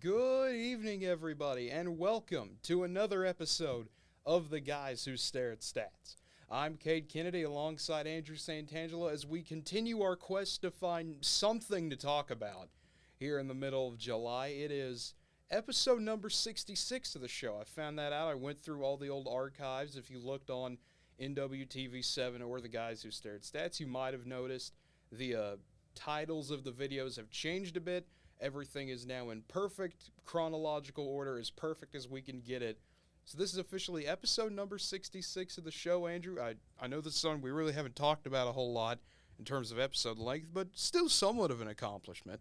Good evening, everybody, and welcome to another episode of The Guys Who Stare at Stats. I'm Cade Kennedy alongside Andrew Santangelo as we continue our quest to find something to talk about here in the middle of July. It is episode number 66 of the show. I found that out. I went through all the old archives. If you looked on NWTV7 or The Guys Who Stare at Stats, you might have noticed the titles of the videos have changed a bit. Everything is now in perfect chronological order, as perfect as we can get it. So this is officially episode number 66 of the show, Andrew. I know this is something we really haven't talked about a whole lot in terms of episode length, but still somewhat of an accomplishment.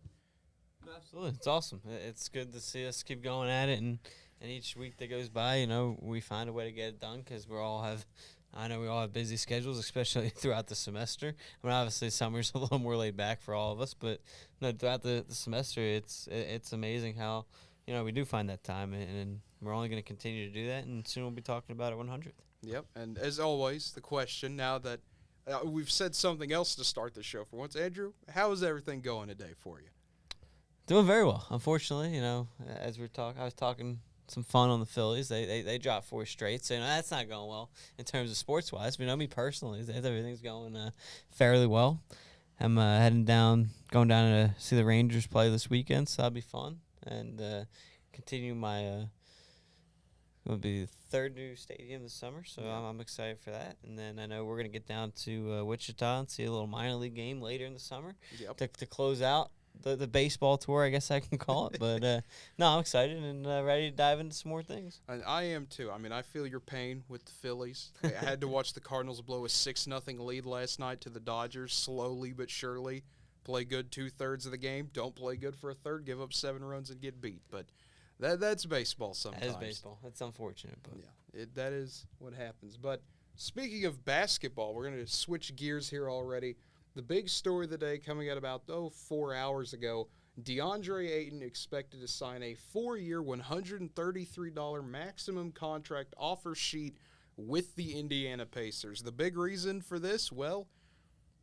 Absolutely. It's awesome. It's good to see us keep going at it, and each week that goes by, we find a way to get it done because I know we all have busy schedules, especially throughout the semester. I mean, obviously, summer's a little more laid back for all of us, but throughout the semester, it's amazing how, we do find that time, and we're only going to continue to do that, and soon we'll be talking about it 100th. Yep, and as always, the question, now that we've said something else to start the show for once, Andrew, how is everything going today for you? Doing very well. Unfortunately, as I was talking some fun on the Phillies. They dropped 4 straight, so that's not going well in terms of sports wise. But me personally, everything's going fairly well. I'm going down to see the Rangers play this weekend, so that'll be fun, and continue my will be the 3rd new stadium this summer, so I'm excited for that. And then I know we're gonna get down to Wichita and see a little minor league game later in the summer to close out the baseball tour, I guess I can call it. But no, I'm excited and ready to dive into some more things. And I am too. I mean, I feel your pain with the Phillies. I had to watch the Cardinals blow a 6-0 lead last night to the Dodgers, slowly but surely. Play good 2/3 of the game, don't play good for a third, give up 7 runs and get beat. But that's baseball sometimes. That is baseball. That's unfortunate. But yeah, that is what happens. But speaking of basketball, we're going to switch gears here already. The big story of the day coming out about 4 hours ago, Deandre Ayton expected to sign a 4-year, $133 maximum contract offer sheet with the Indiana Pacers. The big reason for this, well,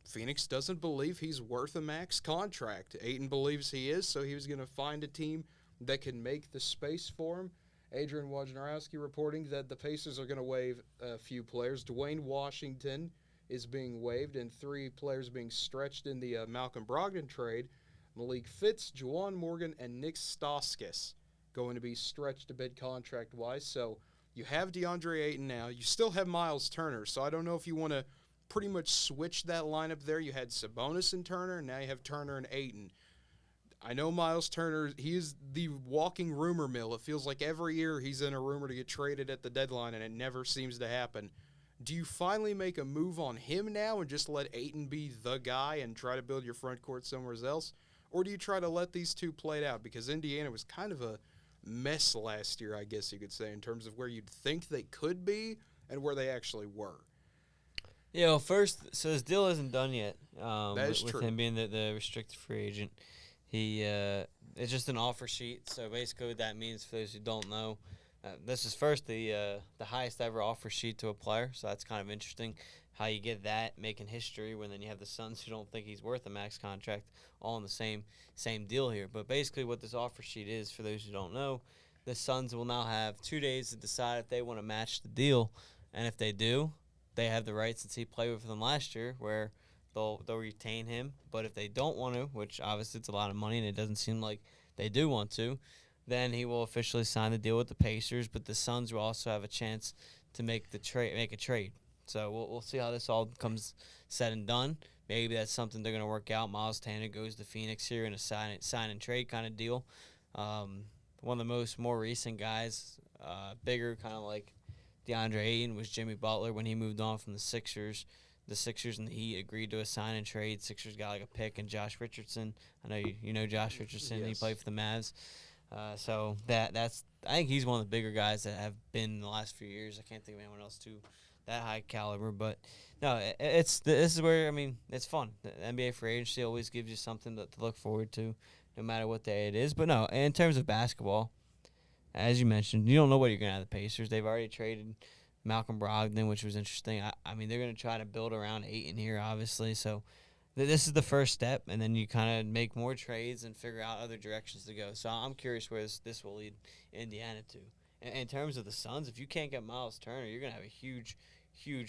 Phoenix doesn't believe he's worth a max contract. Ayton believes he is, so he was going to find a team that can make the space for him. Adrian Wojnarowski reporting that the Pacers are going to waive a few players. Dwayne Washington is being waived, and 3 players being stretched in the Malcolm Brogdon trade. Malik Fitz, Juwan Morgan, and Nick Stauskas going to be stretched a bit contract-wise. So you have DeAndre Ayton now. You still have Miles Turner, so I don't know if you want to pretty much switch that lineup there. You had Sabonis and Turner, and now you have Turner and Ayton. I know Miles Turner, he is the walking rumor mill. It feels like every year he's in a rumor to get traded at the deadline, and it never seems to happen. Do you finally make a move on him now and just let Ayton be the guy and try to build your front court somewhere else? Or do you try to let these two play it out? Because Indiana was kind of a mess last year, I guess you could say, in terms of where you'd think they could be and where they actually were. Yeah, well, first, so this deal isn't done yet. That is with true. Him being the restricted free agent. It's just an offer sheet. So basically what that means, for those who don't know, this is first the highest ever offer sheet to a player, so that's kind of interesting how you get that, making history when then you have the Suns who don't think he's worth a max contract, all in the same deal here. But basically what this offer sheet is, for those who don't know, the Suns will now have 2 days to decide if they want to match the deal, and if they do, they have the right, since he played with them last year, where they'll retain him. But if they don't want to, which obviously it's a lot of money and it doesn't seem like they do want to, then he will officially sign the deal with the Pacers. But the Suns will also have a chance to make a trade. So we'll see how this all comes said and done. Maybe that's something they're going to work out. Miles Turner goes to Phoenix here in a sign and trade kind of deal. One of the more recent guys, bigger, kind of like DeAndre Ayton, was Jimmy Butler when he moved on from the Sixers. The Sixers and the Heat agreed to a sign and trade. Sixers got like a pick and Josh Richardson. I know you know Josh Richardson. Yes. He played for the Mavs. So that's I think he's one of the bigger guys that have been in the last few years. I can't think of anyone else to that high caliber. But no, this is where, it's fun. The NBA free agency always gives you something to look forward to, no matter what day it is. But no, in terms of basketball, as you mentioned, you don't know what you're going to have the Pacers. They've already traded Malcolm Brogdon, which was interesting. They're going to try to build around Ayton here, obviously. So this is the first step, and then you kind of make more trades and figure out other directions to go. So I'm curious where this will lead Indiana to. In terms of the Suns, if you can't get Miles Turner, you're going to have a huge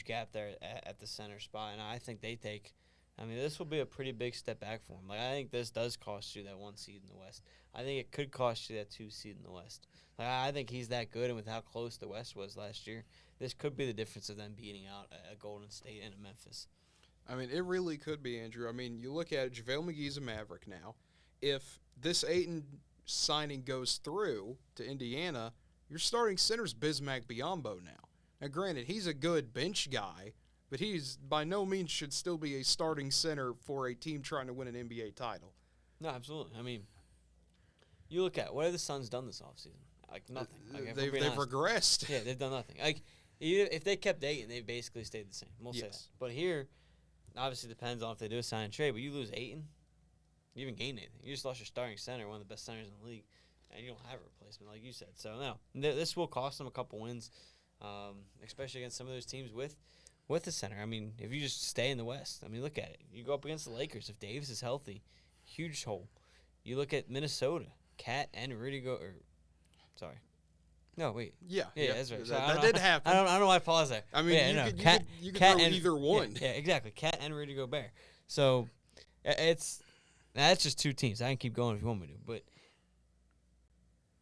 gap there at the center spot, and I think this will be a pretty big step back for him. Like, I think this does cost you that 1 seed in the West. I think it could cost you that 2 seed in the West. Like, I think he's that good, and with how close the West was last year, this could be the difference of them beating out a Golden State and a Memphis. I mean, it really could be, Andrew. I mean, you look at it, JaVale McGee's a Maverick now. If this Ayton signing goes through to Indiana, your starting center's Bismack Biyombo now. Now, granted, he's a good bench guy, but he's by no means should still be a starting center for a team trying to win an NBA title. No, absolutely. I mean, you look at what have the Suns done this offseason? Like, nothing. Like, they've regressed. Yeah, they've done nothing. Like, if they kept Ayton, they basically stayed the same. We'll say that. But here, obviously depends on if they do a sign and trade, but you lose Ayton, you haven't gained anything. You just lost your starting center, one of the best centers in the league, and you don't have a replacement, like you said. So, no, this will cost them a couple wins, especially against some of those teams with the center. I mean, if you just stay in the West, I mean, look at it. You go up against the Lakers. If Davis is healthy, huge hole. You look at Minnesota, Cat and Rudy sorry. No, wait. Yeah, that's right. That did happen. I don't know why I paused there. I mean, you could throw either one. Yeah, exactly. Cat and Rudy Gobert. So, that's just 2 teams. I can keep going if you want me to, but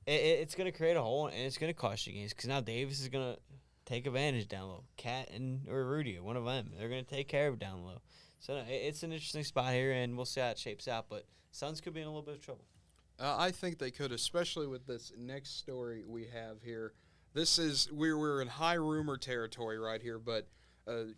it's going to create a hole, and it's going to cost you games because now Davis is going to take advantage down low. Cat or Rudy, one of them, they're going to take care of down low. So, no, it's an interesting spot here, and we'll see how it shapes out, but Suns could be in a little bit of trouble. I think they could, especially with this next story we have here. We're in high rumor territory right here, but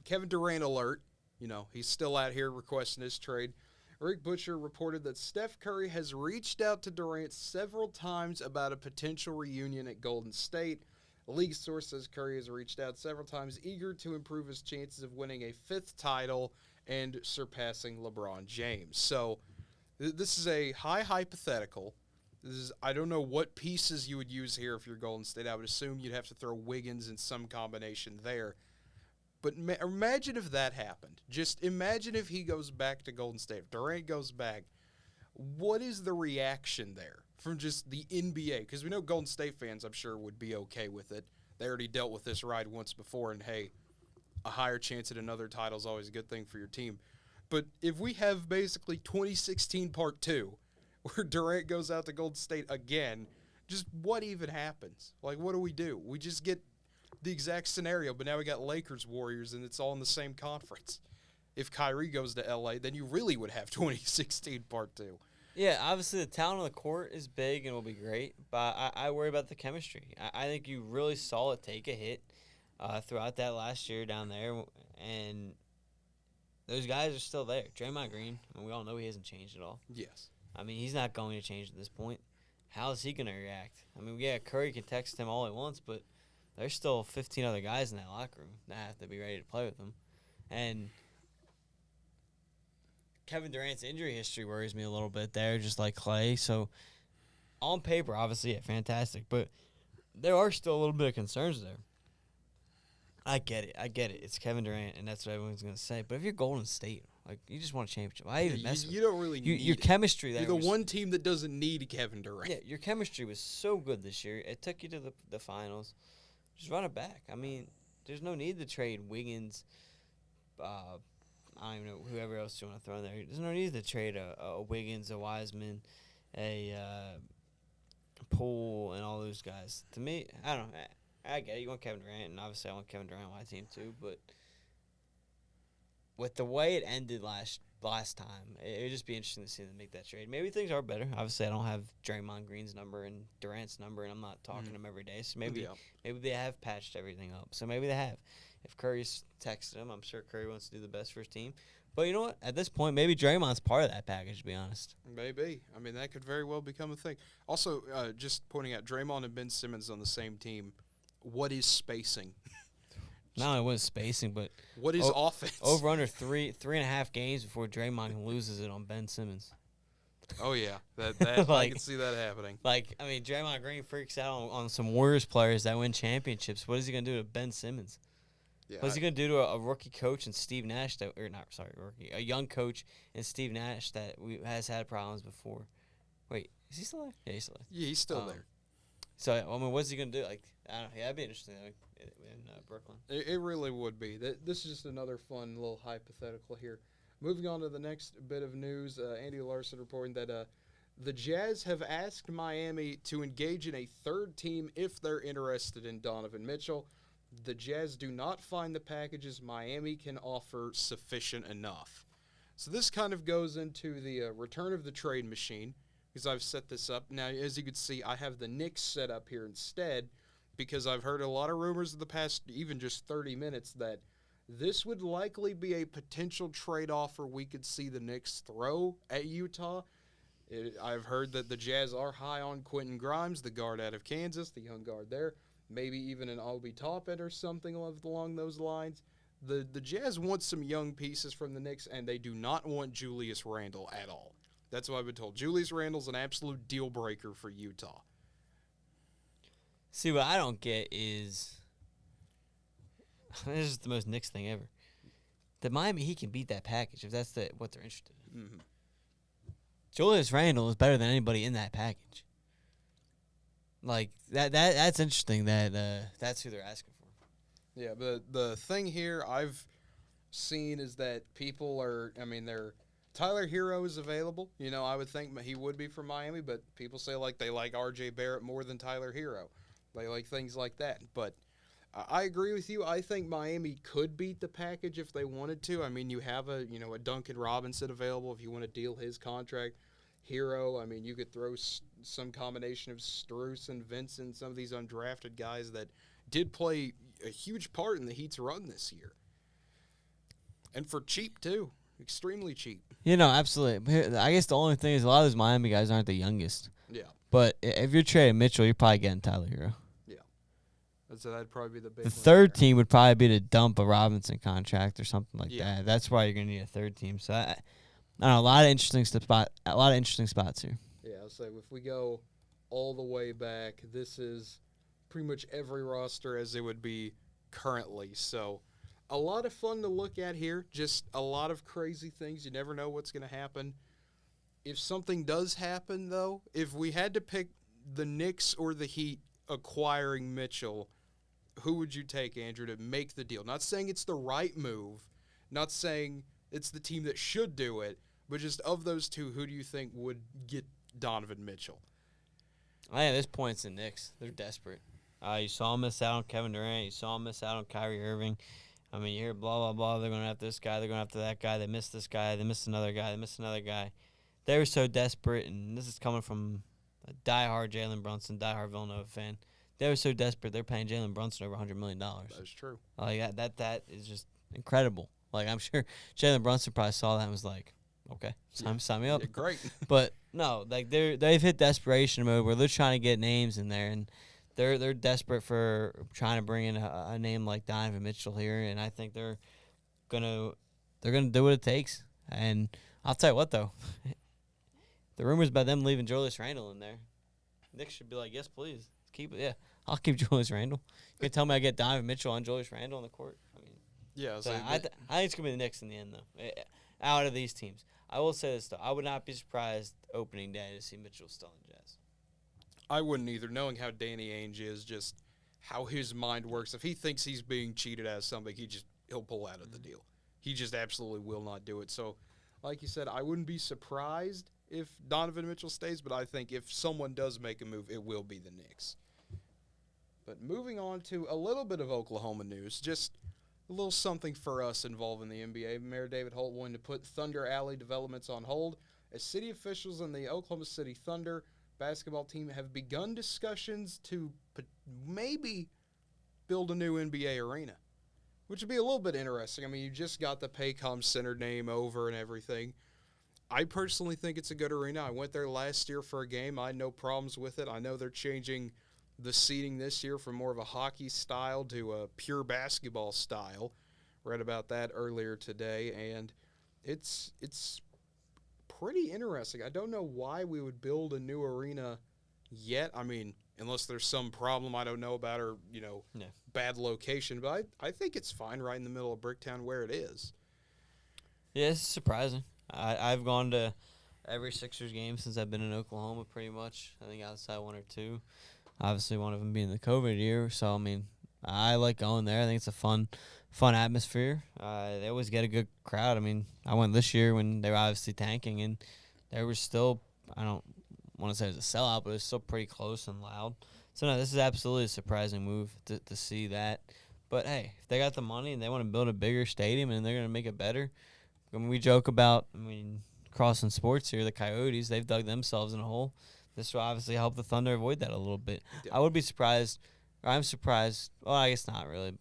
Kevin Durant alert. You know, he's still out here requesting his trade. Rick Butcher reported that Steph Curry has reached out to Durant several times about a potential reunion at Golden State. A league source says Curry has reached out several times, eager to improve his chances of winning a 5th title and surpassing LeBron James. So, this is a high hypothetical. I don't know what pieces you would use here if you're Golden State. I would assume you'd have to throw Wiggins in some combination there. But imagine if that happened. Just imagine if he goes back to Golden State. If Durant goes back, what is the reaction there from just the NBA? Because we know Golden State fans, I'm sure, would be okay with it. They already dealt with this ride once before, and hey, a higher chance at another title is always a good thing for your team. But if we have basically 2016 Part 2, where Durant goes out to Golden State again, just what even happens? Like, what do? We just get the exact scenario, but now we got Lakers, Warriors, and it's all in the same conference. If Kyrie goes to L.A., then you really would have 2016 Part 2. Yeah, obviously the talent on the court is big and will be great, but I worry about the chemistry. I think you really saw it take a hit throughout that last year down there, and those guys are still there. Draymond Green, and we all know he hasn't changed at all. Yes. I mean, he's not going to change at this point. How is he going to react? I mean, yeah, Curry can text him all at once, but there's still 15 other guys in that locker room that have to be ready to play with him. And Kevin Durant's injury history worries me a little bit there, just like Clay. So, on paper, obviously, yeah, fantastic. But there are still a little bit of concerns there. I get it. It's Kevin Durant, and that's what everyone's going to say. But if you're Golden State, like, you just want a championship. Why even mess with you don't really need your chemistry there. You're the one team that doesn't need Kevin Durant. Yeah, your chemistry was so good this year. It took you to the finals. Just run it back. I mean, there's no need to trade Wiggins. I don't even know whoever else you want to throw in there. There's no need to trade a Wiggins, a Wiseman, a Poole, and all those guys. To me, I don't know. I get it. You want Kevin Durant, and obviously I want Kevin Durant on my team too. But with the way it ended last time, it would just be interesting to see them make that trade. Maybe things are better. Obviously, I don't have Draymond Green's number and Durant's number, and I'm not talking to them every day. So maybe they have patched everything up. So maybe they have. If Curry's texted him, I'm sure Curry wants to do the best for his team. But you know what? At this point, maybe Draymond's part of that package, to be honest. Maybe. I mean, that could very well become a thing. Also, just pointing out, Draymond and Ben Simmons on the same team. What is spacing? Not only what is spacing, but what is offense? Over under 3.5 games before Draymond loses it on Ben Simmons. Oh yeah, that like, I can see that happening. Like, I mean, Draymond Green freaks out on some Warriors players that win championships. What is he gonna do to Ben Simmons? Yeah, What's he gonna do to a rookie coach and Steve Nash a young coach and Steve Nash that has had problems before? Wait, is he still there? Yeah, he's still there. Yeah, he's still there. So I mean, what's he gonna do? Like, I don't know. Yeah, that'd be interesting in Brooklyn. It really would be. This is just another fun little hypothetical here. Moving on to the next bit of news, Andy Larson reporting that the Jazz have asked Miami to engage in a third team if they're interested in Donovan Mitchell. The Jazz do not find the packages Miami can offer sufficient enough. So this kind of goes into the return of the trade machine, because I've set this up. Now, as you can see, I have the Knicks set up here instead, because I've heard a lot of rumors in the past, even just 30 minutes, that this would likely be a potential trade offer we could see the Knicks throw at Utah. I've heard that the Jazz are high on Quentin Grimes, the guard out of Kansas, the young guard there. Maybe even an Obi Toppin or something along those lines. The Jazz want some young pieces from the Knicks, and they do not want Julius Randle at all. That's what I've been told. Julius Randle's an absolute deal breaker for Utah. See, what I don't get is this is the most Knicks thing ever. The Miami Heat can beat that package if that's what they're interested in. Mm-hmm. Julius Randle is better than anybody in that package. Like that's interesting that that's who they're asking for. Yeah, but the thing here I've seen is that people are, they're Tyler Hero is available. You know, I would think he would be from Miami, but people say they like R.J. Barrett more than Tyler Hero. They like things like that. But I agree with you. I think Miami could beat the package if they wanted to. I mean, you have a Duncan Robinson available if you want to deal his contract. Hero, you could throw some combination of Strus and Vincent, some of these undrafted guys that did play a huge part in the Heat's run this year. And for cheap, too. Extremely cheap. Absolutely. I guess the only thing is a lot of those Miami guys aren't the youngest. Yeah. But if you're trading Mitchell, you're probably getting Tyler Hero. Yeah. So that'd probably be the big The one third there. team would probably be to dump a Robinson contract or something like Yeah. that. That's why you're going to need a third team. So I don't know, a lot of interesting spots here. Yeah, I'll say if we go all the way back, this is pretty much every roster as it would be currently. So a lot of fun to look at here. Just a lot of crazy things. You never know what's going to happen. If something does happen, though, if we had to pick the Knicks or the Heat acquiring Mitchell, who would you take, Andrew, to make the deal? Not saying it's the right move, not saying it's the team that should do it, but just of those two, who do you think would get Donovan Mitchell? I think at this point it's the Knicks. They're desperate. You saw them miss out on Kevin Durant. You saw them miss out on Kyrie Irving. You hear blah, blah, blah. They're going to have this guy. They're going to have that guy. They missed this guy. They missed another guy. They missed another guy. They were so desperate, and this is coming from a diehard Jalen Brunson, diehard Villanova fan. They were so desperate, they're paying Jalen Brunson over $100 million. That's true. That is just incredible. I'm sure Jalen Brunson probably saw that and was like, okay, sign me up. Yeah, great. But no, they've hit desperation mode where they're trying to get names in there, and they're desperate for trying to bring in a name like Donovan Mitchell here, and I think they're gonna do what it takes. And I'll tell you what though, the rumors about them leaving Julius Randle in there, Knicks should be like, yes, please keep it. Yeah, I'll keep Julius Randle. You can tell me I get Donovan Mitchell and Julius Randle on the court. Yeah, so I think it's gonna be the Knicks in the end though. Out of these teams, I will say this though, I would not be surprised opening day to see Mitchell still in Jazz. I wouldn't either, knowing how Danny Ainge is, just how his mind works. If he thinks he's being cheated out of something, he'll pull out of the deal. He just absolutely will not do it. So, like you said, I wouldn't be surprised if Donovan Mitchell stays, but I think if someone does make a move, it will be the Knicks. But moving on to a little bit of Oklahoma news, just a little something for us involving the NBA. Mayor David Holt wanted to put Thunder Alley developments on hold as city officials and the Oklahoma City Thunder basketball team have begun discussions to maybe build a new NBA arena, which would be a little bit interesting. You just got the Paycom Center name over and everything. I personally think it's a good arena. I went there last year for a game. I had no problems with it. I know they're changing the seating this year from more of a hockey style to a pure basketball style. Read about that earlier today, and it's pretty interesting. I don't know why we would build a new arena yet. unless there's some problem I don't know about or, Yeah. bad location. But I think it's fine right in the middle of Bricktown where it is. Yeah, it's surprising. I've gone to every Sixers game since I've been in Oklahoma, pretty much. I think outside one or two. Obviously, one of them being the COVID year. So, I mean, I like going there. I think it's a fun atmosphere. They always get a good crowd. I mean, I went this year when they were obviously tanking, and there was still, I don't want to say it was a sellout, but it was still pretty close and loud. So, no, this is absolutely a surprising move to see that. But, hey, if they got the money and they want to build a bigger stadium and they're going to make it better, I mean, we joke about, crossing sports here, the Coyotes, they've dug themselves in a hole. This will obviously help the Thunder avoid that a little bit. Yeah. I would be surprised, or I'm surprised. Well, I guess not really.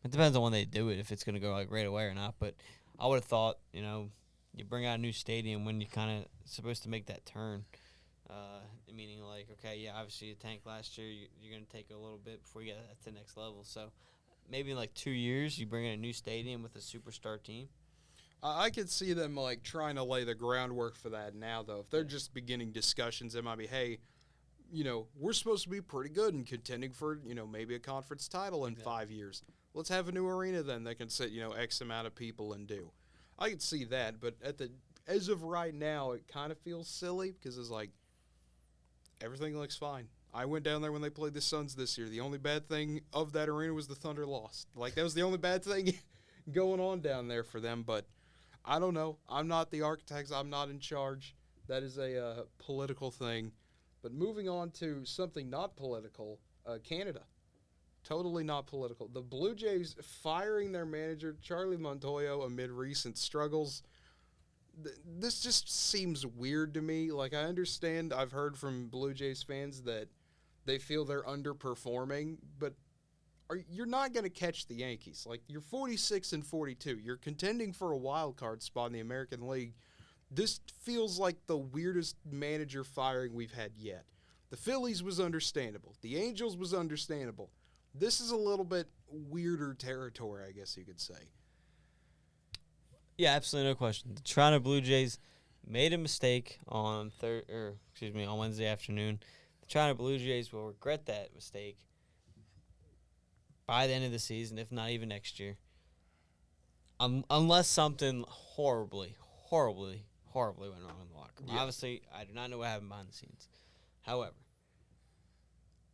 It depends on when they do it, if it's going to go like right away or not. But I would have thought, you bring out a new stadium when you kind of supposed to make that turn. Meaning like, okay, yeah, obviously you tanked last year. You're going to take a little bit before you get to the next level. So maybe in like 2 years, you bring in a new stadium with a superstar team. I could see them like trying to lay the groundwork for that now, though. If they're just beginning discussions, it might be, hey, we're supposed to be pretty good and contending for, maybe a conference title in 5 years. Let's have a new arena then that can sit, X amount of people and do. I could see that, but as of right now, it kind of feels silly because it's like everything looks fine. I went down there when they played the Suns this year. The only bad thing of that arena was the Thunder lost. Like, that was the only bad thing going on down there for them, but I don't know. I'm not the architects. I'm not in charge. That is a political thing. But moving on to something not political, Canada. Totally not political. The Blue Jays firing their manager, Charlie Montoyo, amid recent struggles. This just seems weird to me. Like, I understand, I've heard from Blue Jays fans that they feel they're underperforming, but you're not going to catch the Yankees. Like, you're 46-42. You're contending for a wild card spot in the American League. This feels like the weirdest manager firing we've had yet. The Phillies was understandable. The Angels was understandable. This is a little bit weirder territory, I guess you could say. Yeah, absolutely no question. The Toronto Blue Jays made a mistake on Wednesday afternoon. The Toronto Blue Jays will regret that mistake by the end of the season, if not even next year. Unless something horribly went wrong in the locker room. Yeah. Obviously, I do not know what happened behind the scenes. However,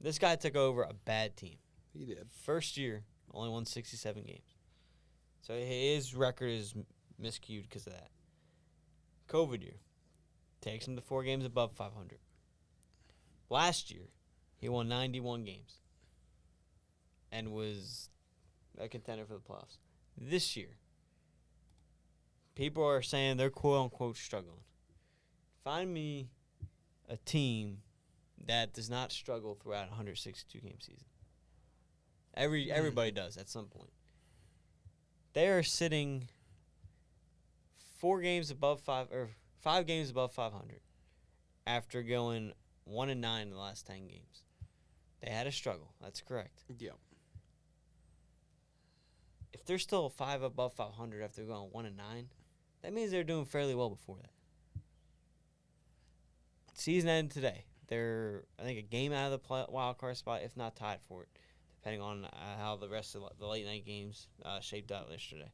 this guy took over a bad team. He did. First year, only won 67 games. So his record is miscued because of that. COVID year, takes him to 4 games above 500. Last year, he won 91 games and was a contender for the playoffs. This year, people are saying they're quote-unquote struggling. Find me a team that does not struggle throughout a 162-game season. Everybody does at some point. They are sitting 5 games above 500 after going 1-9 in the last 10 games. They had a struggle. That's correct. Yeah. If they're still 5 above 500 after going 1-9, that means they're doing fairly well before that. Season ended today. They're, I think, a game out of the wild card spot, if not tied for it, depending on how the rest of the late night games shaped out yesterday.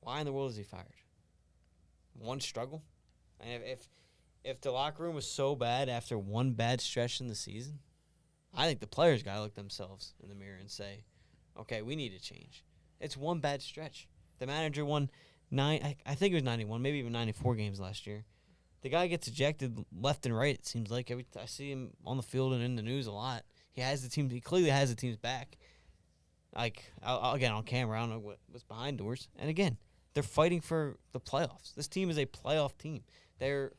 Why in the world is he fired? One struggle? And if the locker room was so bad after one bad stretch in the season, I think the players got to look themselves in the mirror and say, okay, we need to change. It's one bad stretch. The manager won I think it was 91, maybe even 94 games last year. The guy gets ejected left and right, it seems like. I see him on the field and in the news a lot. He clearly has the team's back. Like, again, on camera, I don't know what's behind doors. And again, they're fighting for the playoffs. This team is a playoff team. They're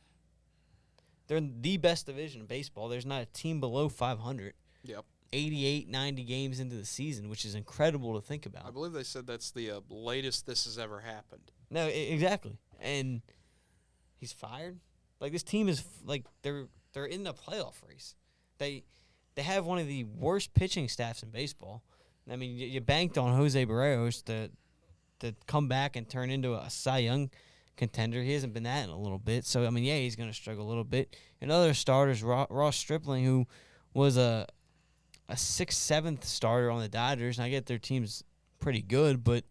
in the best division in baseball. There's not a team below 500. Yep. 88, 90 games into the season, which is incredible to think about. I believe they said that's the latest this has ever happened. No, exactly. And he's fired. Like, this team is like they're in the playoff race. They have one of the worst pitching staffs in baseball. I mean, you banked on Jose Barrios to come back and turn into a Cy Young contender. He hasn't been that in a little bit. So, I mean, yeah, he's going to struggle a little bit. And other starters, Ross Stripling, who was a 6th, 7th starter on the Dodgers, and I get their team's pretty good, but,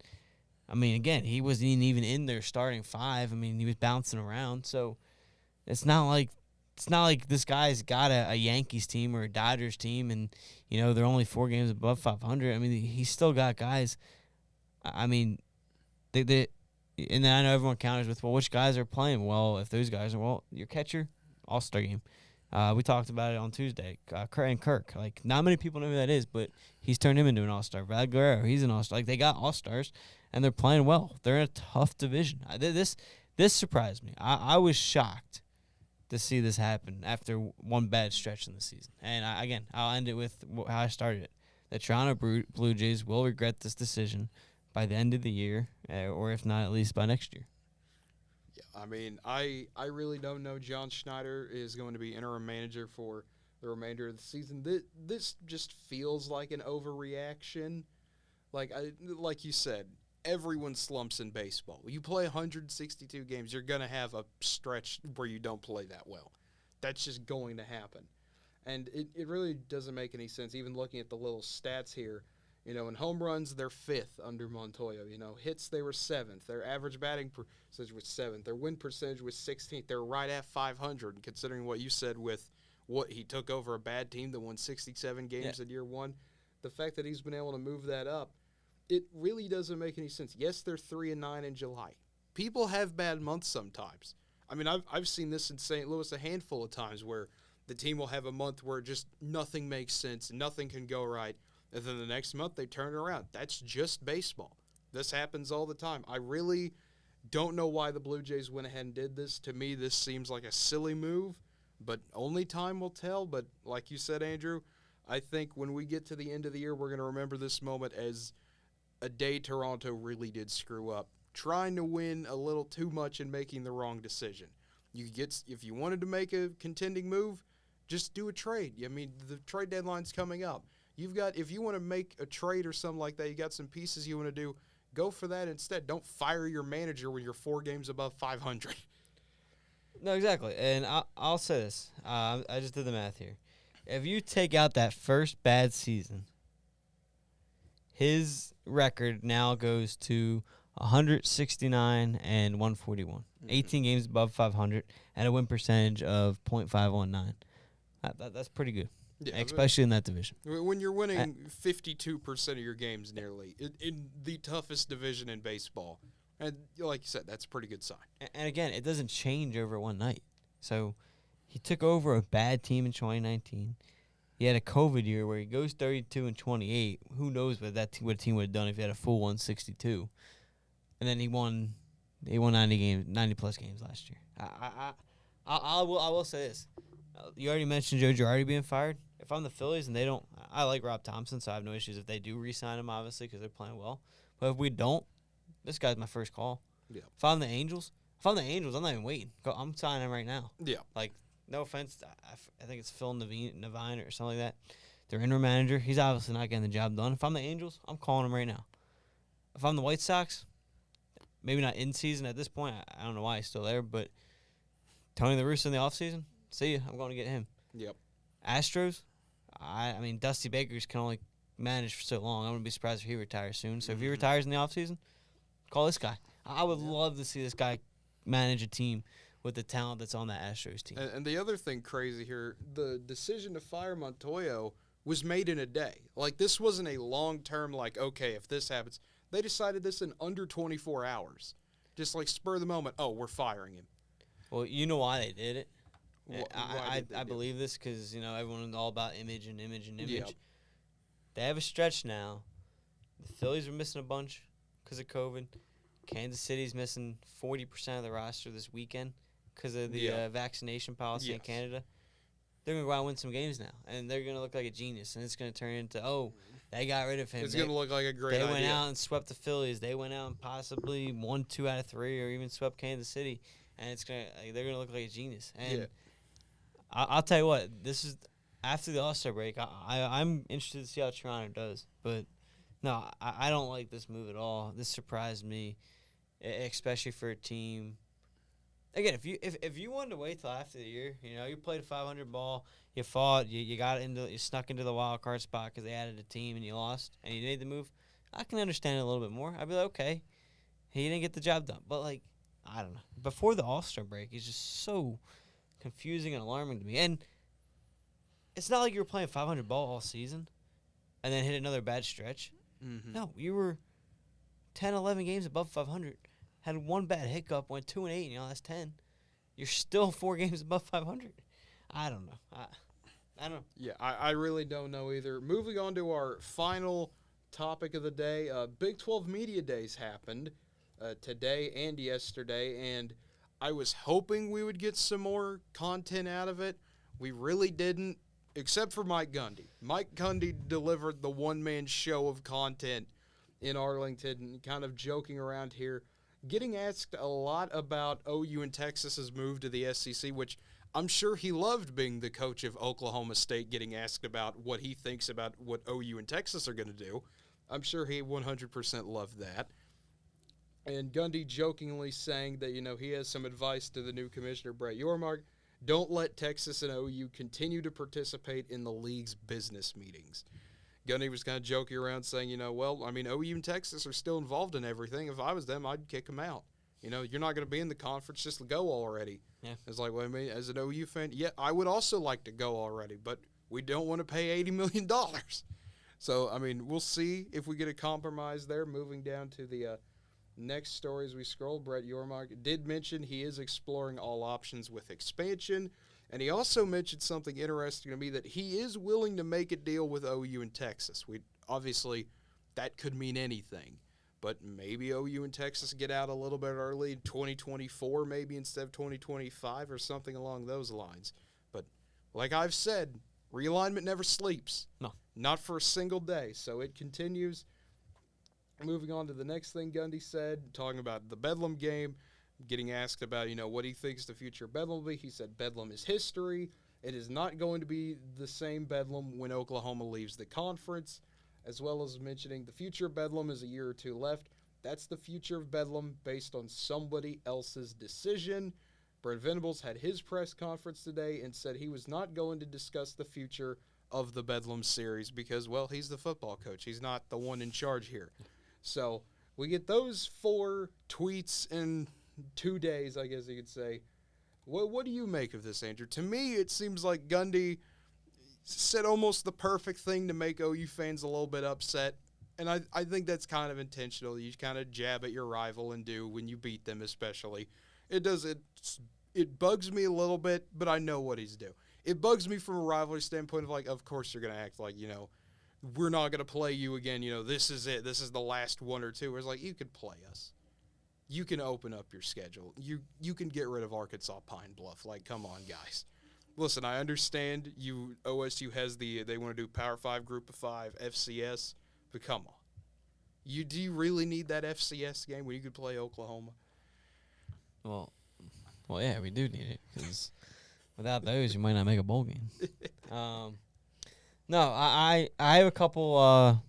I mean, again, he wasn't even in their starting 5. I mean, he was bouncing around. So, it's not like this guy's got a Yankees team or a Dodgers team and, you know, they're only 4 games above 500. I mean, he's still got guys. I mean, and then I know everyone counters with, well, which guys are playing? Well, if those guys are, well, your catcher, all-star game. We talked about it on Tuesday. Kirk. Like, not many people know who that is, but he's turned him into an all-star. Vlad Guerrero, he's an all-star. Like, they got all-stars, and they're playing well. They're in a tough division. This surprised me. I was shocked to see this happen after one bad stretch in the season. And, I'll end it with how I started it. The Toronto Blue Jays will regret this decision by the end of the year, or if not, at least by next year. Yeah, I mean, I really don't know. John Schneider is going to be interim manager for the remainder of the season. This just feels like an overreaction. Like you said, everyone slumps in baseball. You play 162 games, you're going to have a stretch where you don't play that well. That's just going to happen. And it really doesn't make any sense, even looking at the little stats here. You know, in home runs, they're 5th under Montoyo. You know, hits, they were 7th. Their average batting percentage was 7th. Their win percentage was 16th. They're right at 500. And considering what you said with what he took over a bad team that won 67 games in year 1, the fact that he's been able to move that up, it really doesn't make any sense. Yes, they're 3-9 in July. People have bad months sometimes. I mean, I've seen this in St. Louis a handful of times where the team will have a month where just nothing makes sense, nothing can go right. And then the next month, they turn it around. That's just baseball. This happens all the time. I really don't know why the Blue Jays went ahead and did this. To me, this seems like a silly move, but only time will tell. But like you said, Andrew, I think when we get to the end of the year, we're going to remember this moment as a day Toronto really did screw up, trying to win a little too much and making the wrong decision. If you wanted to make a contending move, just do a trade. I mean, the trade deadline's coming up. If you want to make a trade or something like that, you got some pieces you want to do, go for that instead. Don't fire your manager when you're 4 games above 500. No, exactly. And I'll say this. I just did the math here. If you take out that first bad season, his record now goes to 169 and 141. 18 games above 500 and a win percentage of .519. That's pretty good. Yeah, especially in that division. When you're winning 52% of your games nearly in the toughest division in baseball, and like you said, that's a pretty good sign. And again, it doesn't change over one night. So he took over a bad team in 2019. He had a COVID year where he goes 32 and 28. Who knows what a team would have done if he had a full 162. And then he won 90 plus games last year. I will say this. You already mentioned Joe Girardi being fired. If I'm the Phillies and they don't, I like Rob Thompson, so I have no issues if they do re-sign him, obviously, because they're playing well. But if we don't, this guy's my first call. Yeah. If I'm the Angels, I'm not even waiting. I'm signing him right now. Yeah. Like, no offense, I think it's Phil Nevine or something like that. Their interim manager, he's obviously not getting the job done. If I'm the Angels, I'm calling him right now. If I'm the White Sox, maybe not in season at this point. I don't know why he's still there, but Tony La Russa in the offseason, see ya. I'm going to get him. Yep. Astros, I mean, Dusty Bakers can only manage for so long. I'm going to be surprised if he retires soon. So if he retires in the offseason, call this guy. I would love to see this guy manage a team with the talent that's on that Astros team. And the other thing crazy here, the decision to fire Montoyo was made in a day. Like, this wasn't a long-term, like, okay, if this happens. They decided this in under 24 hours. Just like spur of the moment, oh, we're firing him. Well, you know why they did it? I believe it? This because, you know, everyone's all about image and image and image. Yep. They have a stretch now. The Phillies are missing a bunch because of COVID. Kansas City's missing 40% of the roster this weekend because of the vaccination policy in Canada. They're going to go out and win some games now, and they're going to look like a genius, and it's going to turn into, oh, they got rid of him. It's going to look like a great idea. They went out and swept the Phillies. They went out and possibly won 2 out of 3 or even swept Kansas City, and they're going to look like a genius. And I'll tell you what, this is after the All-Star break. I'm interested to see how Toronto does, but no, I don't like this move at all. This surprised me, especially for a team again, if you wanted to wait till after the year, you played a 500 ball, you fought, you snuck into the wild card spot because they added a team and you lost and you made the move, I can understand it a little bit more. I'd be like, okay, he didn't get the job done, but like, I don't know. Before the All-Star break, it's just so confusing and alarming to me. And it's not like you were playing 500 ball all season and then hit another bad stretch. Mm-hmm. No, you were 10, 11 games above 500. Had one bad hiccup, went 2-8, that's 10. You're still 4 games above 500. I don't know. I don't know. Yeah, I really don't know either. Moving on to our final topic of the day, Big 12 Media Days happened today and yesterday, and I was hoping we would get some more content out of it. We really didn't, except for Mike Gundy. Mike Gundy delivered the one-man show of content in Arlington, kind of joking around here, getting asked a lot about OU and Texas's move to the SEC, which I'm sure he loved being the coach of Oklahoma State, getting asked about what he thinks about what OU and Texas are going to do. I'm sure he 100% loved that. And Gundy jokingly saying that, he has some advice to the new commissioner, Brett Yormark. Don't let Texas and OU continue to participate in the league's business meetings. Gundy was kind of joking around saying, OU and Texas are still involved in everything. If I was them, I'd kick them out. You're not going to be in the conference, just go already. Yeah. It's like, as an OU fan, yeah, I would also like to go already, but we don't want to pay $80 million. So, we'll see if we get a compromise there. Moving down to the next story as we scroll, Brett Yormark did mention he is exploring all options with expansion, and he also mentioned something interesting to me, that he is willing to make a deal with OU and Texas. Obviously, that could mean anything. But maybe OU and Texas get out a little bit early, 2024 maybe instead of 2025 or something along those lines. But like I've said, realignment never sleeps. No. Not for a single day. So it continues. Moving on to the next thing Gundy said, talking about the Bedlam game, getting asked about, what he thinks the future of Bedlam will be. He said Bedlam is history. It is not going to be the same Bedlam when Oklahoma leaves the conference. As well as mentioning the future of Bedlam is a year or two left. That's the future of Bedlam based on somebody else's decision. Brent Venables had his press conference today and said he was not going to discuss the future of the Bedlam series because, he's the football coach. He's not the one in charge here. So we get those 4 tweets in 2 days, I guess you could say. What do you make of this, Andrew? To me, it seems like Gundy said almost the perfect thing to make OU fans a little bit upset. And I think that's kind of intentional. You kind of jab at your rival and do when you beat them especially. It bugs me a little bit, but I know what he's doing. It bugs me from a rivalry standpoint of of course you're going to act like, we're not going to play you again. This is it. This is the last 1 or 2. It's like, you could play us. You can open up your schedule. You can get rid of Arkansas Pine Bluff. Come on, guys. Listen, I understand OSU has they want to do Power 5, Group of 5, FCS, but come on. Do you really need that FCS game when you could play Oklahoma? Well, yeah, we do need it because without those, you might not make a bowl game. No, I have a couple I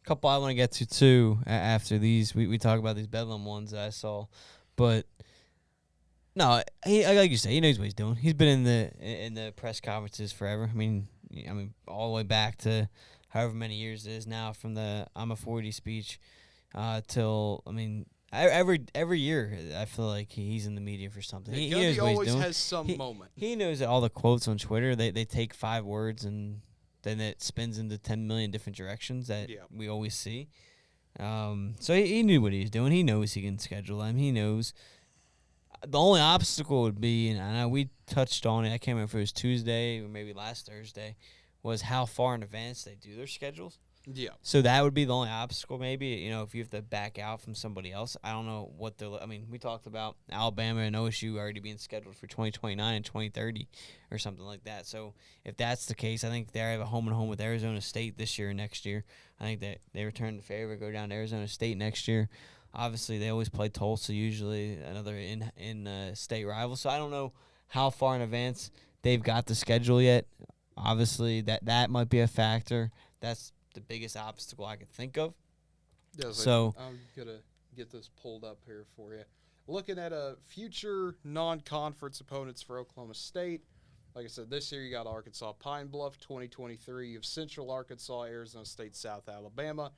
want to get to too after these. We talk about these Bedlam ones that I saw, but. No, like you say, he knows what he's doing. He's been in the press conferences forever. All the way back to however many years it is now, from the I'm a 40 speech till every year I feel like he's in the media for something. He knows what he's doing. Has some moment. He knows that all the quotes on Twitter they take 5 words and then it spins into 10 million different directions that we always see. So he knew what he was doing. He knows he can schedule them. He knows. The only obstacle would be, and I know we touched on it, I can't remember if it was Tuesday or maybe last Thursday, was how far in advance they do their schedules. Yeah. So that would be the only obstacle maybe, if you have to back out from somebody else. I don't know what we talked about Alabama and OSU already being scheduled for 2029 and 2030 or something like that. So if that's the case, I think they have a home-and-home with Arizona State this year and next year. I think that they return the favor, go down to Arizona State next year. Obviously, they always play Tulsa, usually another in-state rival. So I don't know how far in advance they've got the schedule yet. Obviously, that might be a factor. That's the biggest obstacle I could think of. Yeah, so I'm going to get this pulled up here for you. looking at future non-conference opponents for Oklahoma State. Like I said, this year you got Arkansas Pine Bluff, 2023. You have Central Arkansas, Arizona State, South Alabama.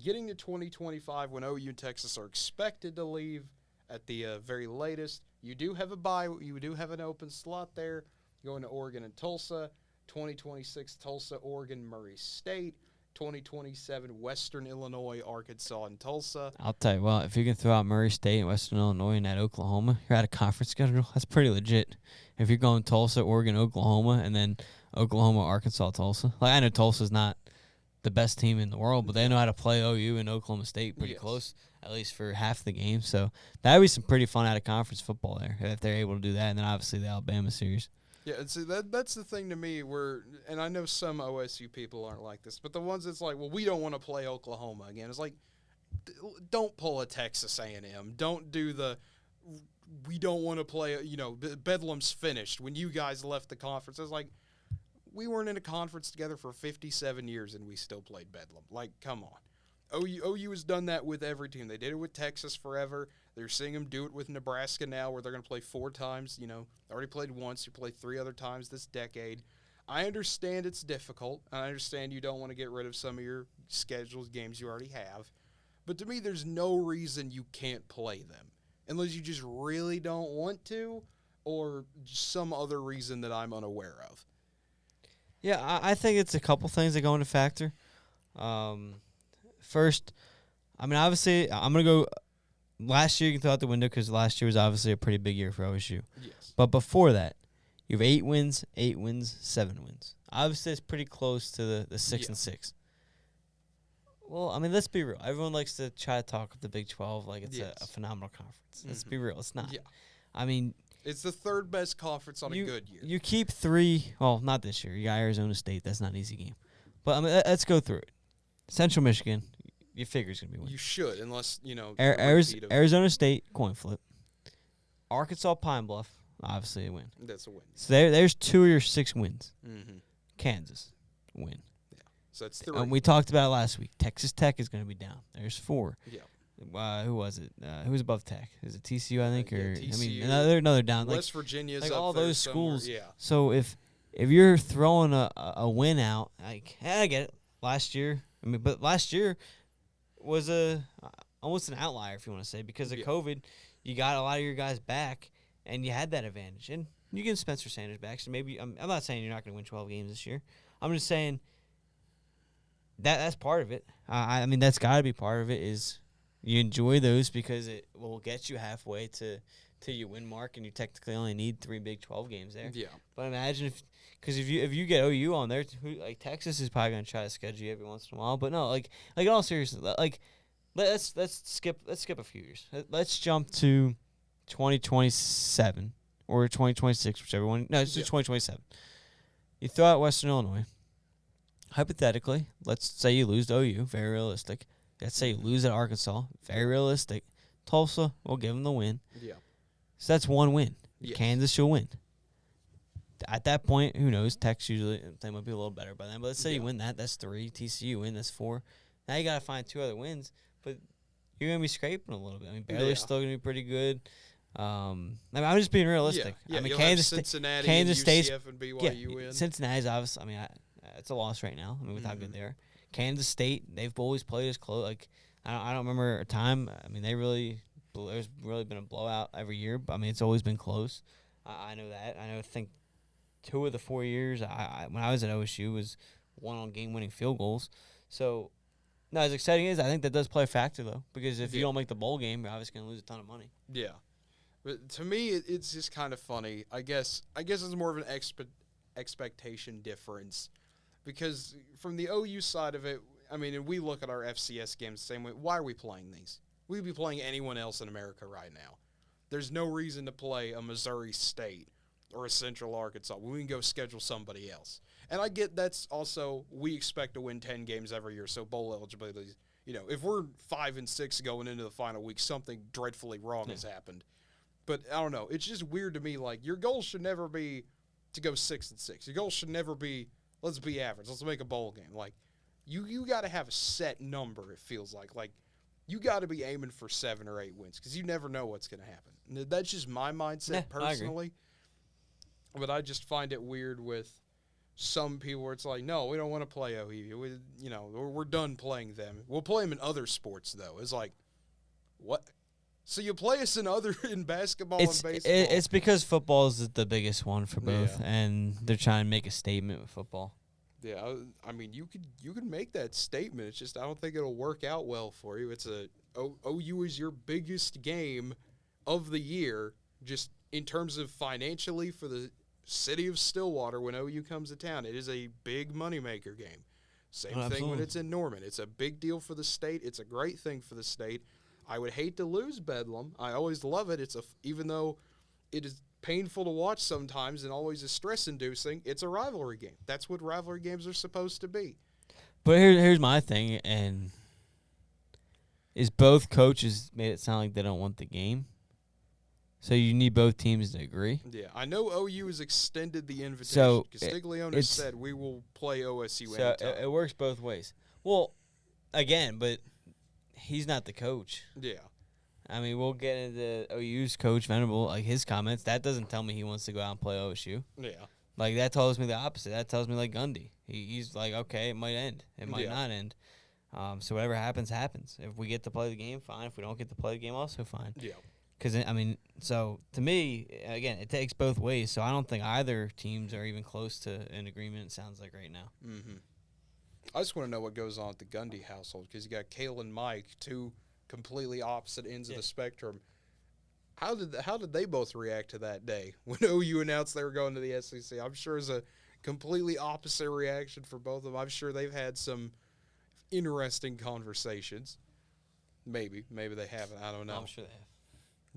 Getting to 2025 when OU and Texas are expected to leave at the very latest. You do have a bye. You do have an open slot there. Going to Oregon and Tulsa. 2026 Tulsa, Oregon, Murray State. 2027 Western Illinois, Arkansas, and Tulsa. I'll tell you what, if you can throw out Murray State and Western Illinois and at Oklahoma, you're at a conference schedule. That's pretty legit. If you're going Tulsa, Oregon, Oklahoma, and then Oklahoma, Arkansas, Tulsa. Like, I know Tulsa's not the best team in the world, but they know how to play OU and Oklahoma State pretty close, at least for half the game. So that would be some pretty fun out-of-conference football there if they're able to do that, and then obviously the Alabama series. Yeah, and see, that's the thing to me and I know some OSU people aren't like this, but the ones that's like, well, we don't want to play Oklahoma again. It's like, don't pull a Texas A&M. Don't do we don't want to play, Bedlam's finished. When you guys left the conference, it's like, we weren't in a conference together for 57 years and we still played Bedlam. Like, come on. OU has done that with every team. They did it with Texas forever. They're seeing them do it with Nebraska now where they're going to play 4 times. They already played once. You play 3 other times this decade. I understand it's difficult. I understand you don't want to get rid of some of your scheduled games you already have. But to me, there's no reason you can't play them unless you just really don't want to or some other reason that I'm unaware of. Yeah, I think it's a couple things that go into factor. First, I mean, obviously, I'm going to go last year. You can throw out the window because last year was obviously a pretty big year for OSU. Yes. But before that, you have 8 wins, 7 wins. Obviously, it's pretty close to the 6 and 6. Well, I mean, let's be real. Everyone likes to try to talk of the Big 12 like it's a phenomenal conference. Let's be real. It's not. Yeah. I mean, it's the 3rd best conference on a good year. You keep 3. Well, not this year. You got Arizona State. That's not an easy game. But, I mean, let's go through it. Central Michigan, you figure it's going to be winning. You should, unless, Arizona State, coin flip. Arkansas Pine Bluff, obviously a win. That's a win. So there's 2 of your 6 wins. Mm-hmm. Kansas, win. Yeah. So that's 3. And we talked about it last week. Texas Tech is going to be down. There's 4. Yeah. Who was it? Who was above Tech? Is it TCU, I think? Or TCU. I mean, another down. West Virginia's like up all there those somewhere. schools. Yeah. So if you're throwing a win out, like, I get it. Last year, but last year was almost an outlier, if you want to say, because of COVID. You got a lot of your guys back, and you had that advantage. And you get Spencer Sanders back, so maybe I'm not saying you're not going to win 12 games this year. I'm just saying that's part of it. I mean, that's got to be part of it is you enjoy those because it will get you halfway to your win mark, and you technically only need 3 Big 12 games there. Yeah. But imagine because if you get OU on there, like Texas is probably gonna try to schedule you every once in a while. But no, like in all seriousness, like let's skip a few years. Let's jump to 2027 or 2026, whichever one. No, it's just 2027. You throw out Western Illinois. Hypothetically, let's say you lose to OU, very realistic. Let's say you lose at Arkansas, very realistic. Tulsa, we'll give them the win. Yeah. So that's 1 win. Yes. Kansas, you'll win. At that point, who knows? Tech's usually, they might be a little better by then. But let's say you win that. That's 3. TCU win. That's 4. Now you got to find 2 other wins. But you're going to be scraping a little bit. I mean, Baylor's still going to be pretty good. I mean, I'm just being realistic. Yeah. I mean, Cincinnati, Kansas State's, and BYU win. Cincinnati's obviously, I mean, it's a loss right now. I mean, with how good they are. Kansas State, they've always played as close. Like, I don't remember a time. I mean, there's really been a blowout every year. But I mean, it's always been close. I know that. I think 2 of the 4 years when I was at OSU was won on game-winning field goals. So, no, as exciting as I think that does play a factor though, because if you don't make the bowl game, you're obviously going to lose a ton of money. Yeah, but to me, it's just kind of funny. I guess it's more of an expectation difference, because from the OU side of it, I mean, and we look at our FCS games the same way. Why are we playing these? We'd be playing anyone else in America right now. There's no reason to play a Missouri State or a Central Arkansas. We can go schedule somebody else. And I get that's also, we expect to win 10 games every year, so bowl eligibility, if we're 5-6 going into the final week, something dreadfully wrong has happened. But I don't know. It's just weird to me. Like, your goal should never be to go 6-6. Your goal should never be, let's be average. Let's make a bowl game. Like, you got to have a set number, it feels like. Like, you got to be aiming for 7 or 8 wins because you never know what's going to happen. And that's just my mindset Yeah, personally. But I just find it weird with some people where it's like, no, we don't want to play OU. We're done playing them. We'll play them in other sports, though. It's like, what? So you play us in basketball and baseball? It's because football is the biggest one for both, Yeah. and they're trying to make a statement with football. Yeah, I mean, you could make that statement. It's just I don't think it'll work out well for you. It's OU is your biggest game of the year, just in terms of financially for the city of Stillwater when OU comes to town. It is a big moneymaker game. Same thing when it's in Norman. It's a big deal for the state. It's a great thing for the state. I would hate to lose Bedlam. I always love it. Even though it is painful to watch sometimes and always is stress-inducing, it's a rivalry game. That's what rivalry games are supposed to be. But here's my thing, and is both coaches made it sound like they don't want the game. So you need both teams to agree. Yeah, I know OU has extended the invitation. So Castiglione said we will play OSU so anytime. it works both ways. Well, again, but he's not the coach. Yeah. I mean, we'll get into OU's coach, Venable, like his comments. That doesn't tell me he wants to go out and play OSU. Yeah. Like, that tells me the opposite. That tells me, like, Gundy. He's like, okay, it might end. It might not end. So whatever happens, happens. If we get to play the game, fine. If we don't get to play the game, also fine. Yeah. Because, I mean, so to me, again, it takes both ways. So I don't think either teams are even close to an agreement, it sounds like right now. Mm-hmm. I just want to know what goes on at the Gundy household because you got Kale and Mike, two completely opposite ends of the spectrum. How did they both react to that day when OU announced they were going to the SEC? I'm sure it's a completely opposite reaction for both of them. I'm sure they've had some interesting conversations. Maybe they haven't. I don't know. I'm sure they have.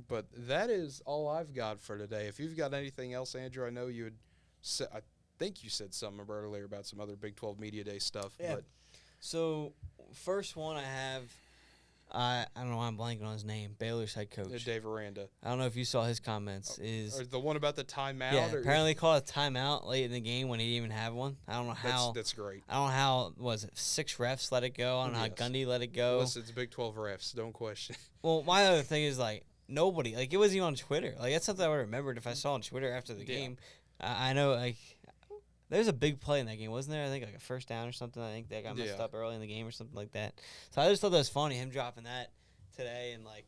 But that is all I've got for today. If you've got anything else, Andrew, I know you had said, I think you said something earlier about some other Big 12 Media Day stuff. Yeah. But So, first one I have, I don't know why I'm blanking on his name, Baylor's head coach. Dave Aranda. I don't know if you saw his comments. Or the one about the timeout? Yeah, apparently he called a timeout late in the game when he didn't even have one. I don't know how. That's great. I don't know how, was it 6 refs let it go? I don't know how Gundy let it go. Listen, it's Big 12 refs. Don't question. Well, my other thing is, like, nobody. Like, it wasn't even on Twitter. Like, that's something I would have remembered if I saw on Twitter after the game. I know, like, there's a big play in that game, wasn't there? I think, like, a first down or something. I think that got messed up early in the game or something like that. So I just thought that was funny, him dropping that today. And, like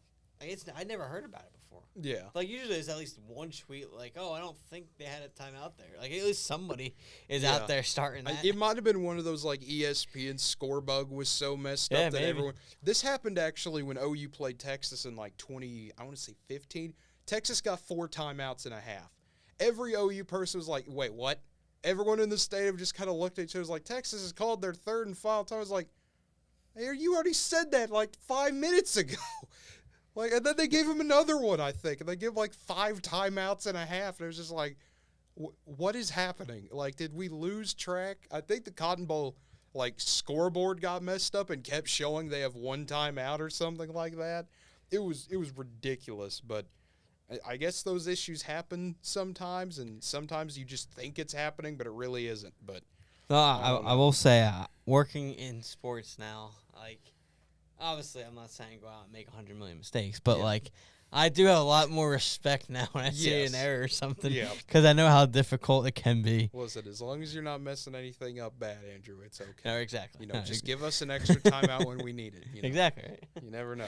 I'd never heard about it before. Yeah. Like, usually there's at least one tweet, like, oh, I don't think they had a timeout there. Like, at least somebody is out there starting that. It might have been one of those, like, ESPN score bug was so messed up that maybe. everyone. This happened actually when OU played Texas in, like, 15. Texas got 4 timeouts and a half. Every OU person was like, wait, what? Everyone in the stadium just kind of looked at each other. Was like, Texas has called their third and final time. I was like, hey, you already said that like 5 minutes ago. Like, and then they gave him another one, I think. And they gave like 5 timeouts and a half. And it was just like, what is happening? Like, did we lose track? I think the Cotton Bowl, like, scoreboard got messed up and kept showing they have 1 timeout or something like that. It was ridiculous, but I guess those issues happen sometimes, and sometimes you just think it's happening, but it really isn't. But I will say, working in sports now, like, obviously I'm not saying go out and make 100 million mistakes, but, like, I do have a lot more respect now when I see an error or something because I know how difficult it can be. Listen, as long as you're not messing anything up bad, Andrew, it's okay. No, exactly. Just give us an extra timeout when we need it. Exactly. Right? You never know.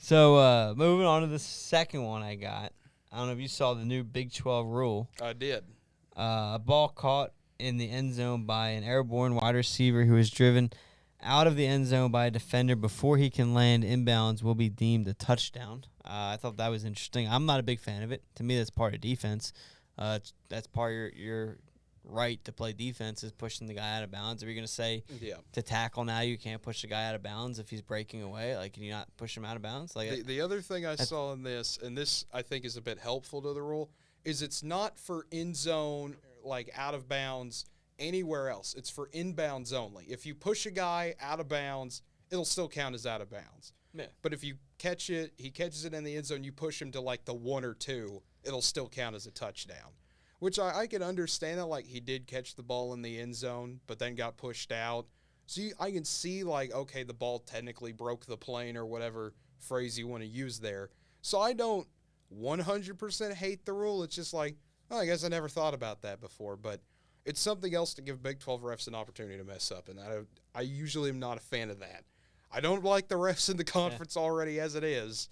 So, moving on to the second one I got. I don't know if you saw the new Big 12 rule. I did. A ball caught in the end zone by an airborne wide receiver who was driven out of the end zone by a defender before he can land inbounds will be deemed a touchdown. I thought that was interesting. I'm not a big fan of it. To me, that's part of defense. That's part of your right to play defense is pushing the guy out of bounds. Are you going to say to tackle now you can't push the guy out of bounds if he's breaking away? Like, can you not push him out of bounds? Like the other thing I saw in this, and this I think is a bit helpful to the rule, is it's not for end zone, like out of bounds anywhere else. It's for inbounds only. If you push a guy out of bounds, it'll still count as out of bounds. Yeah. But if you catch it, he catches it in the end zone, you push him to like the 1 or 2, it'll still count as a touchdown. Which I can understand that, like, he did catch the ball in the end zone, but then got pushed out. So I can see, like, okay, the ball technically broke the plane or whatever phrase you want to use there. So I don't 100% hate the rule. It's just like, oh, I guess I never thought about that before. But it's something else to give Big 12 refs an opportunity to mess up, and I usually am not a fan of that. I don't like the refs in the conference already as it is.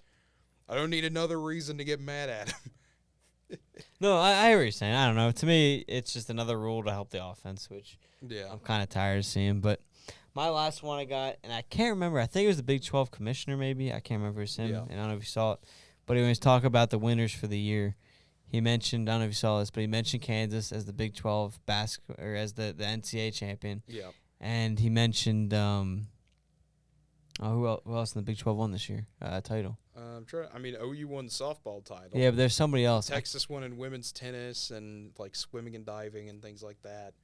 I don't need another reason to get mad at them. No, I hear what you're saying. I don't know. To me, it's just another rule to help the offense, which I'm kind of tired of seeing. But my last one I got, and I can't remember. I think it was the Big 12 commissioner, maybe. I can't remember his name, and I don't know if you saw it. But he was talking about the winners for the year. He mentioned, I don't know if you saw this, but he mentioned Kansas as the Big 12 or as the NCAA champion. Yeah. And he mentioned who else in the Big 12 won this year title? OU won the softball title. Yeah, but there's somebody else. Texas won in women's tennis and like swimming and diving and things like that.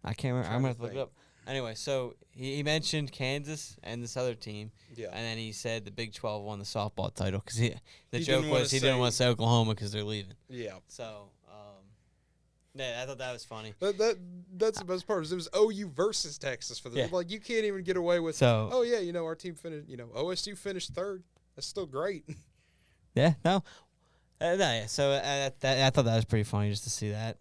I can't remember. I'm going to look it up. Anyway, so he mentioned Kansas and this other team. Yeah. And then he said the Big 12 won the softball title because the joke was he didn't want to say Oklahoma because they're leaving. Yeah. So, yeah, I thought that was funny. That's the best part. Is it was OU versus Texas for the like you can't even get away with. So, our team finished. OSU finished third. That's still great. Yeah. No. So I thought that was pretty funny just to see that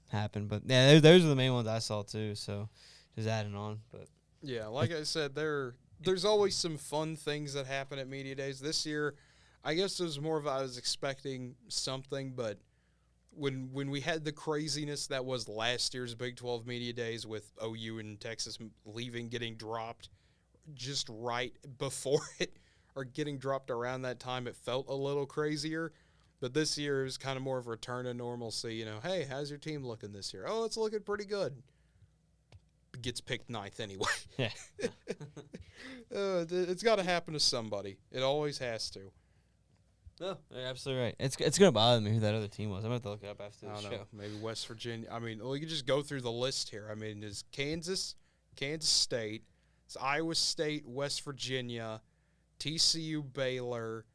happen. But yeah, those are the main ones I saw too. So just adding on. But yeah, like I said, there's always some fun things that happen at media days. This year, I guess it was more of I was expecting something, but. When we had the craziness that was last year's Big 12 media days with OU and Texas leaving, getting dropped just right before it, or getting dropped around that time, it felt a little crazier. But this year is kind of more of a return to normalcy. Hey, how's your team looking this year? Oh, it's looking pretty good. Gets picked ninth anyway. Yeah. It's got to happen to somebody. It always has to. No, you're absolutely right. It's going to bother me who that other team was. I'm going to have to look it up after the show. Maybe West Virginia. You can just go through the list here. There's Kansas State, it's Iowa State, West Virginia, TCU, Baylor,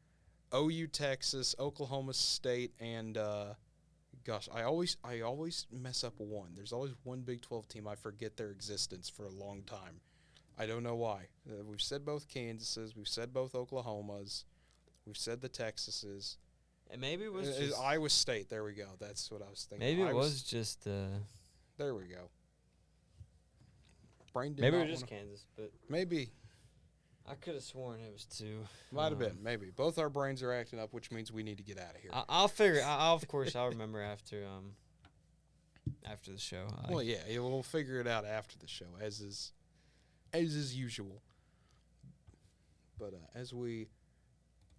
OU, Texas, Oklahoma State, and I always mess up one. There's always one Big 12 team I forget their existence for a long time. I don't know why. We've said both Kansases. We've said both Oklahomas. We've said the Texases. And maybe it was just Iowa State. There we go. That's what I was thinking. Maybe it was just there we go. Maybe it was just Kansas, but maybe. I could have sworn it was two. Might have been, maybe. Both our brains are acting up, which means we need to get out of here. I'll figure. Of course, I'll remember after the show. We'll figure it out after the show, as is usual. But as we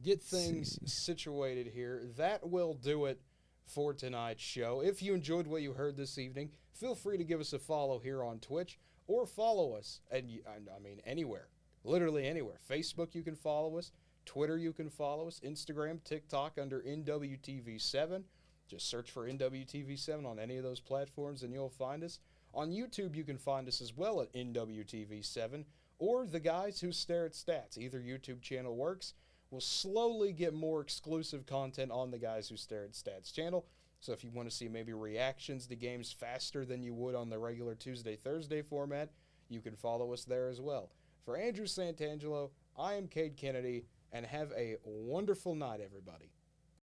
get things situated here, that will do it for tonight's show. If you enjoyed what you heard this evening, feel free to give us a follow here on Twitch or follow us anywhere, literally anywhere. Facebook, you can follow us. Twitter, you can follow us. Instagram, TikTok under NWTV7. Just search for NWTV7 on any of those platforms and you'll find us. On YouTube, you can find us as well at NWTV7 or The Guys Who Stare at Stats. Either YouTube channel works. We'll slowly get more exclusive content on the Guys Who Stare at Stats channel. So if you want to see maybe reactions to games faster than you would on the regular Tuesday, Thursday format, you can follow us there as well. For Andrew Santangelo, I am Cade Kennedy, and have a wonderful night, everybody.